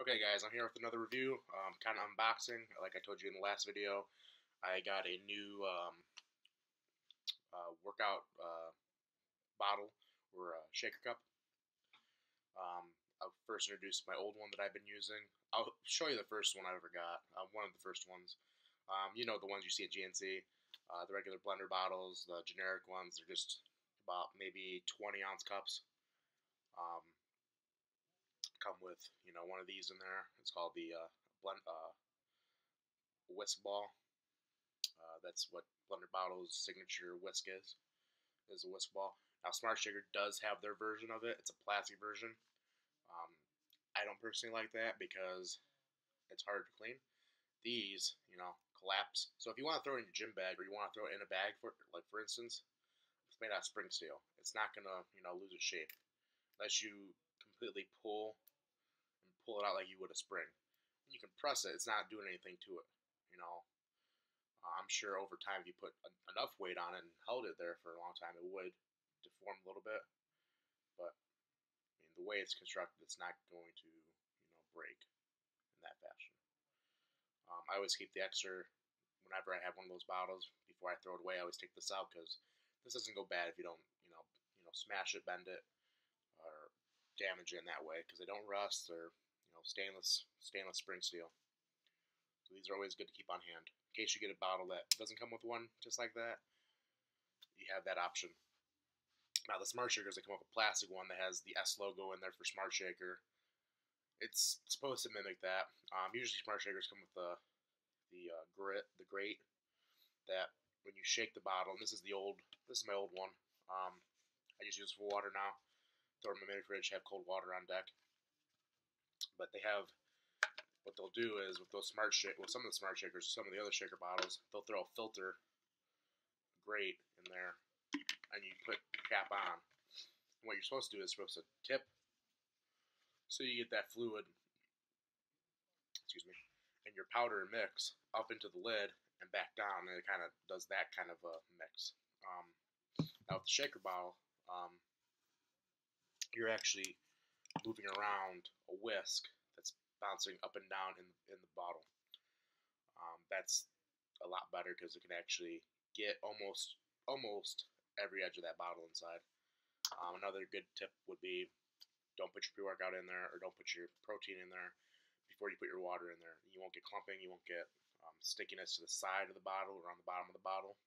Okay guys, I'm here with another review, kind of unboxing. Like I told you in the last video, I got a new workout bottle or shaker cup. I'll first introduce my old one that I've been using. I'll show you the first one I ever got, one of the first ones. You know, the ones you see at GNC, the regular blender bottles, the generic ones, they're just about maybe 20-ounce cups. Um, Come with, you know, one of these in there. It's called the whisk ball. That's what Blender Bottle's signature whisk is a whisk ball. Now, Smart Shaker does have their version of it. It's a plastic version. Um, I don't personally like that because it's harder to clean. These, you know, collapse. So if you want to throw it in your gym bag or you want to throw it in a bag, for instance, it's made out of spring steel. It's not gonna, you know, lose its shape unless you completely pull it out like you would a spring. And you can press it. It's not doing anything to it, you know. I'm sure over time, if you put enough weight on it and held it there for a long time, it would deform a little bit. But I mean, the way it's constructed, it's not going to, you know, break in that fashion. I always keep the extra whenever I have one of those bottles. Before I throw it away, I always take this out because this doesn't go bad if you don't, smash it, bend it, or damage it in that way because they don't rust. Or stainless spring steel. So these are always good to keep on hand. In case you get a bottle that doesn't come with one just like that, you have that option. Now the Smart Shakers, they come with a plastic one that has the S logo in there for Smart Shaker. It's supposed to mimic that. Usually Smart Shakers come with the grate that when you shake the bottle, and this is my old one. I just use it for water now. Throw it in my mini fridge, have cold water on deck. But they have, what they'll do is with some of the Smart Shakers, some of the other shaker bottles, they'll throw a filter grate in there, and you put the cap on. And what you're supposed to do is supposed to tip, so you get that fluid, and your powder mix up into the lid and back down, and it kind of does that kind of a mix. Now with the shaker bottle, you're actually moving around a whisk that's bouncing up and down in the bottle. That's a lot better because it can actually get almost every edge of that bottle inside. Another good tip would be don't put your pre-workout in there or don't put your protein in there before you put your water in there. You won't get clumping, you won't get stickiness to the side of the bottle or on the bottom of the bottle.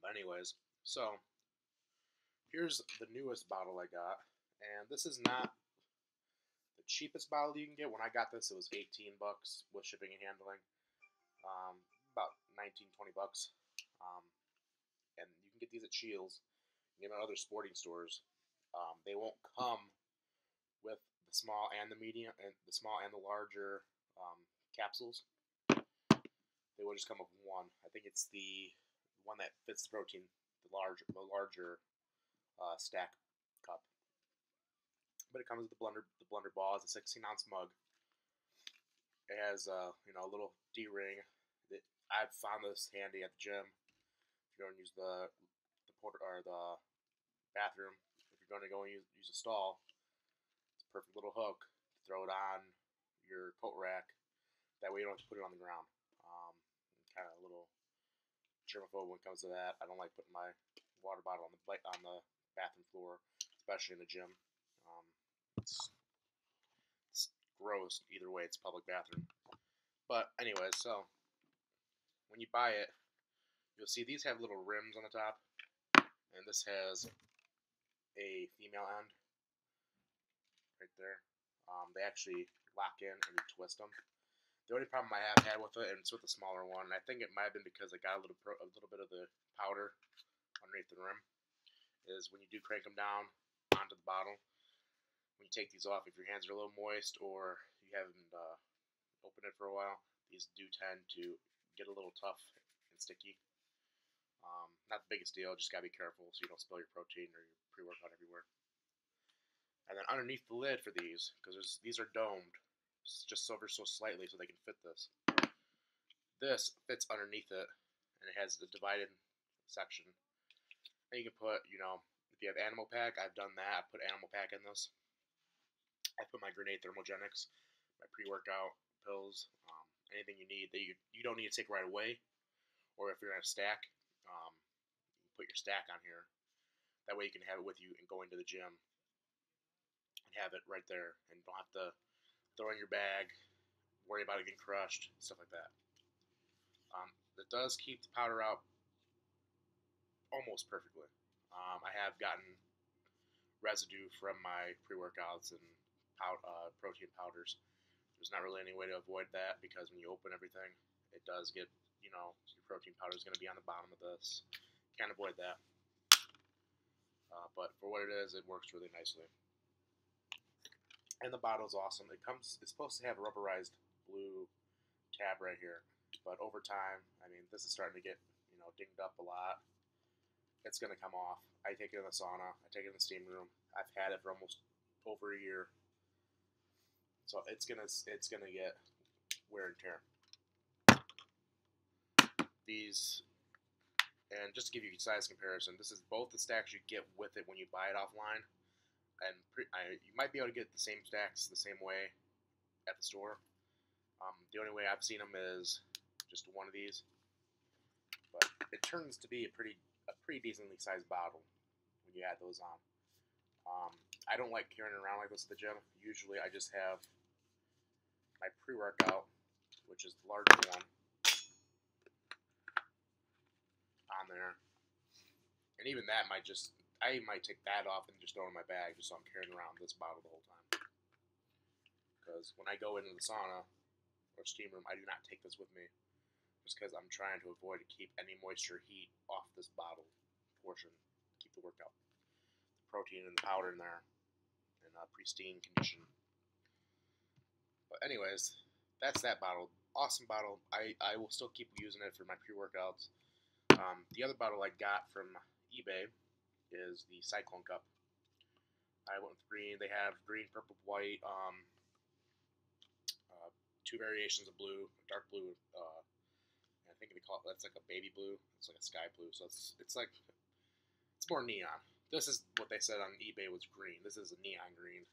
But anyways, so here's the newest bottle I got, and this is not the cheapest bottle you can get. When I got this, it was $18 with shipping and handling, about 19-20 bucks. And you can get these at Shields, you can get them at other sporting stores. They won't come with the small and the medium, and the small and the larger capsules. They will just come with one. I think it's the one that fits the protein, the larger stack cup. But it comes with the blender ball. It's a 16-ounce mug. It has a little D-ring. I've found this handy at the gym. If you're going to use the bathroom, if you're going to go and use a stall, it's a perfect little hook to throw it on your coat rack. That way you don't have to put it on the ground. Kind of a little germaphobe when it comes to that. I don't like putting my water bottle on the bathroom floor, especially in the gym. It's gross either way. It's a public bathroom. But anyways, so when you buy it, you'll see these have little rims on the top, and this has a female end right there. They actually lock in and you twist them. The only problem I have had with it, and it's with the smaller one, and I think it might have been because I got a little bit of the powder underneath the rim, is when you do crank them down onto the bottle, when you take these off, if your hands are a little moist or you haven't opened it for a while, these do tend to get a little tough and sticky. Not the biggest deal, just gotta be careful so you don't spill your protein or your pre-workout everywhere. And then underneath the lid for these, because these are domed, just so slightly so they can fit this. This fits underneath it, and it has the divided section. And you can put, if you have animal pack, I've done that. I put animal pack in this. I put my Grenade Thermogenics, my pre-workout pills, anything you need that you don't need to take right away, or if you're gonna stack, you put your stack on here. That way you can have it with you and go into the gym and have it right there, and don't have to throw in your bag, worry about it getting crushed, stuff like that. It does keep the powder out almost perfectly. I have gotten residue from my pre-workouts and protein powders. There's not really any way to avoid that because when you open everything, it does get, your protein powder is going to be on the bottom of this. Can't avoid that. But for what it is, it works really nicely. And the bottle's awesome. It's supposed to have a rubberized blue tab right here, but over time, I mean, this is starting to get, dinged up a lot. It's going to come off. I take it in the sauna. I take it in the steam room. I've had it for almost over a year, so it's gonna get wear and tear. These, and just to give you a size comparison, this is both the stacks you get with it when you buy it offline, and you might be able to get the same stacks the same way at the store. The only way I've seen them is just one of these, but it turns to be a pretty decently sized bottle when you add those on. I don't like carrying it around like this at the gym. Usually I just have my pre-workout, which is the larger one, on there. And even that I might take that off and just throw it in my bag just so I'm carrying around this bottle the whole time. Because when I go into the sauna or steam room, I do not take this with me. Just because I'm trying to avoid to keep any moisture heat off this bottle portion. Keep the workout. The protein and the powder in there in a pristine condition. But anyways, that's that bottle. Awesome bottle. I will still keep using it for my pre-workouts. The other bottle I got from eBay is the Cyclone cup. I went with green. They have green, purple, white, two variations of blue, dark blue. I think they call it, that's like a baby blue. It's like a sky blue. So it's more neon. This is what they said on eBay was green. This is a neon green,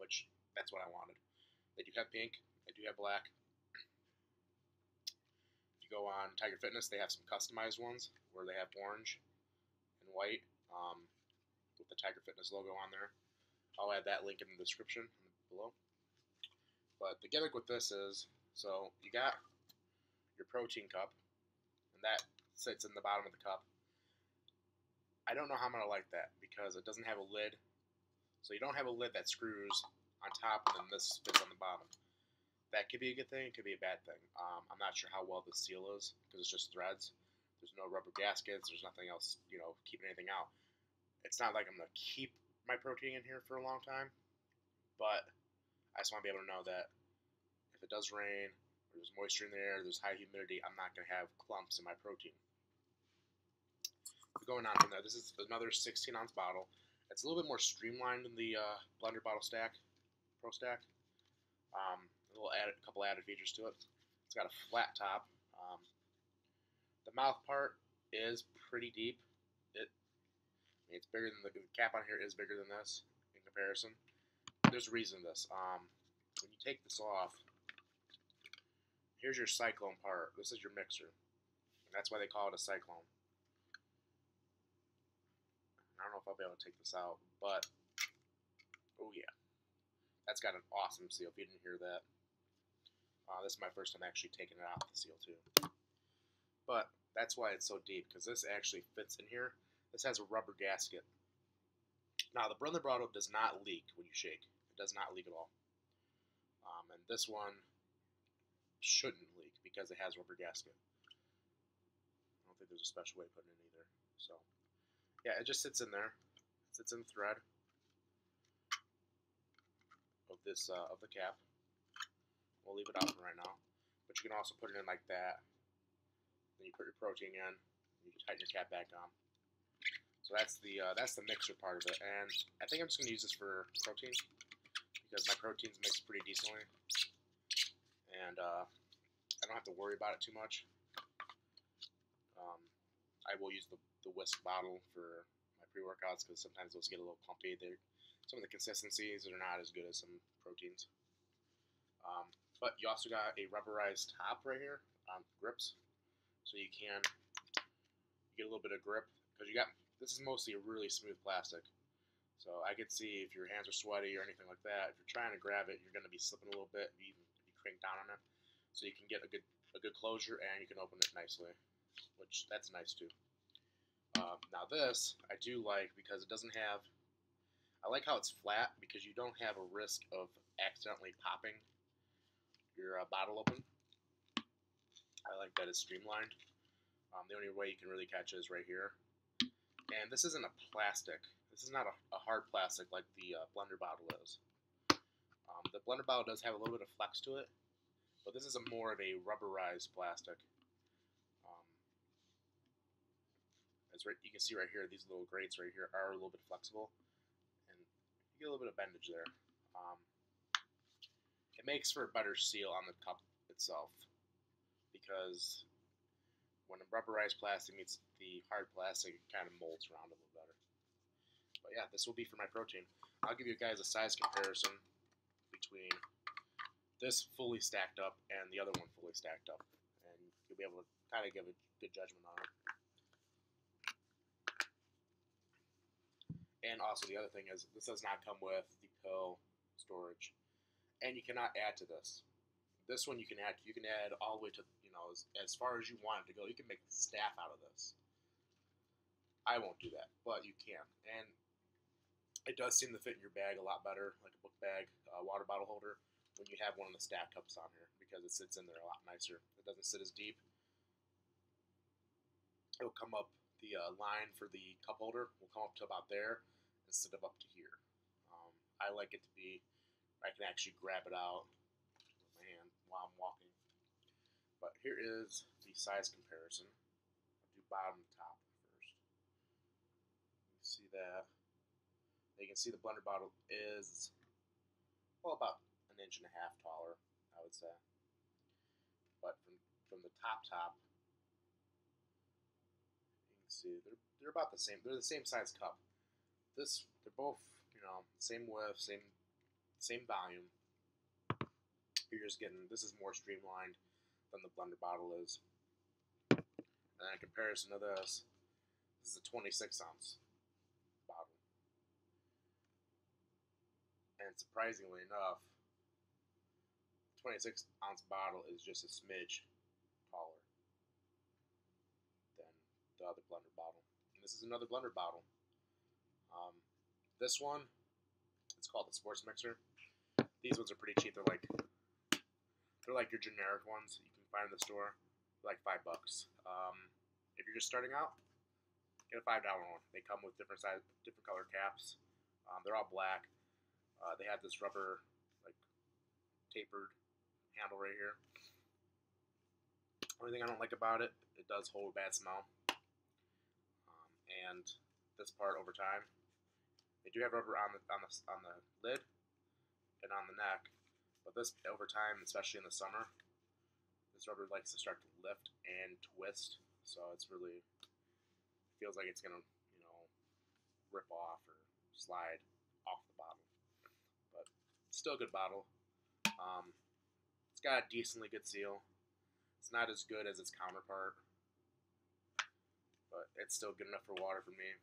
which that's what I wanted. They do have pink. They do have black. If you go on Tiger Fitness, they have some customized ones where they have orange and white with the Tiger Fitness logo on there. I'll add that link in the description below. But the gimmick with this is, so you got your protein cup, and that sits in the bottom of the cup. I don't know how I'm going to like that because it doesn't have a lid. So you don't have a lid that screws on top and then this fits on the bottom. That could be a good thing, it could be a bad thing. I'm not sure how well the seal is because it's just threads. There's no rubber gaskets, there's nothing else, keeping anything out. It's not like I'm going to keep my protein in here for a long time, but I just want to be able to know that if it does rain, or there's moisture in the air, there's high humidity, I'm not going to have clumps in my protein. Going on from there, this is another 16-ounce bottle. It's a little bit more streamlined than the Blender Bottle Stack, Pro Stack. A couple added features to it. It's got a flat top. The mouth part is pretty deep. It's bigger than the cap on here is bigger than this in comparison. There's a reason to this. When you take this off, here's your Cyclone part. This is your mixer. And that's why they call it a Cyclone. I don't know if I'll be able to take this out, but oh yeah. That's got an awesome seal, if you didn't hear that. This is my first time actually taking it out, the seal too. But that's why it's so deep, because this actually fits in here. This has a rubber gasket. Now, the Blender Bottle does not leak when you shake. It does not leak at all. And this one shouldn't leak because it has a rubber gasket. I don't think there's a special way to put it in either. So, yeah, it just sits in there. It sits in the thread of this of the cap. We'll leave it out for right now. But you can also put it in like that. Then you put your protein in. You can tighten your cap back on. So that's the mixer part of it. And I think I'm just going to use this for protein because my protein's mixed pretty decently. And I don't have to worry about it too much. I will use the whisk bottle for my pre-workouts because sometimes those get a little clumpy. They Some of the consistencies are not as good as some proteins. But you also got a rubberized top right here on grips, so you can get a little bit of grip because this is mostly a really smooth plastic. So I could see if your hands are sweaty or anything like that, if you're trying to grab it, you're going to be slipping a little bit, even if you crank down on it. So you can get a good closure and you can open it nicely, which that's nice too. Now this I do like because it doesn't have. I like how it's flat because you don't have a risk of accidentally popping your bottle open. I like that it's streamlined. The only way you can really catch it is right here. And this isn't a plastic. This is not a hard plastic like the blender bottle is. The blender bottle does have a little bit of flex to it, but this is more of a rubberized plastic. You can see right here, these little grates right here are a little bit flexible, and you get a little bit of bendage there. It makes for a better seal on the cup itself, because when a rubberized plastic meets the hard plastic, it kind of molds around a little better. But yeah, this will be for my protein. I'll give you guys a size comparison between this fully stacked up and the other one fully stacked up, and you'll be able to kind of give a good judgment on it. And also the other thing is, this does not come with the pill storage, and you cannot add to this. This one you can add all the way to, as far as you want it to go. You can make staff out of this. I won't do that, but you can. And it does seem to fit in your bag a lot better, like a book bag, water bottle holder, when you have one of the stack cups on here, because it sits in there a lot nicer. It doesn't sit as deep. It'll come up, the line for the cup holder will come up to about there instead of up to here. I like it to be, I can actually grab it out with my hand while I'm walking. But here is the size comparison. I'll do bottom to top first. You see that. You can see the blender bottle is, well, about 1.5 inches taller, I would say. But from the top, you can see they're about the same. They're the same size cup. They're both, same width, same volume. You're just getting, this is more streamlined than the blender bottle is. And in comparison to this is a 26-ounce bottle. And surprisingly enough, 26-ounce bottle is just a smidge taller than the other blender bottle. And this is another blender bottle. This one, it's called the Sports Mixer. These ones are pretty cheap. They're like your generic ones you can find in the store. They're like $5. If you're just starting out, get a $5 one. They come with different color caps. They're all black. They have this rubber, like, tapered handle right here. Only thing I don't like about it, it does hold a bad smell. And this part over time, they do have rubber on the lid and on the neck, but this over time, especially in the summer, this rubber likes to start to lift and twist, so it's really feels like it's gonna rip off or slide off the bottle. But still a good bottle. It's got a decently good seal. It's not as good as its counterpart, but it's still good enough for water for me.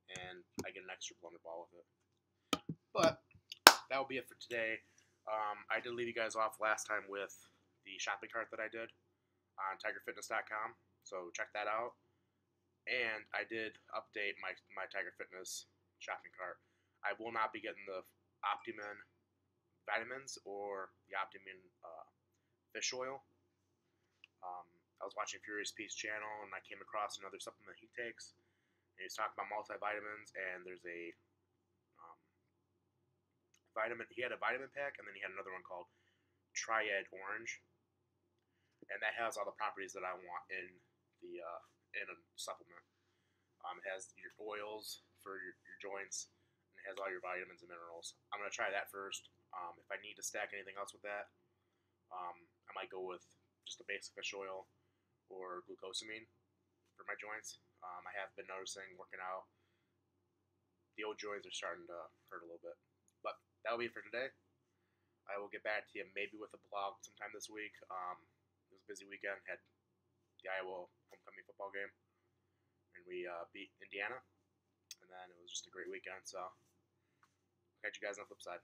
And I get an extra blender ball with it. But that will be it for today. I did leave you guys off last time with the shopping cart that I did on tigerfitness.com, so check that out. And I did update my Tiger Fitness shopping cart. I will not be getting the Optimin vitamins or the Optimin fish oil. I was watching Furious Pete's channel, and I came across another supplement he takes. And he's talking about multivitamins, and there's a vitamin. He had a vitamin pack, and then he had another one called Triad Orange, and that has all the properties that I want in a supplement. It has your oils for your joints, and it has all your vitamins and minerals. I'm gonna try that first. If I need to stack anything else with that, I might go with just a basic fish oil or glucosamine for my joints. I have been noticing working out, the old joints are starting to hurt a little bit. But that'll be it for today. I will get back to you maybe with a blog sometime this week. It was a busy weekend. Had the Iowa homecoming football game, and we beat Indiana. And then it was just a great weekend. So catch you guys on the flip side.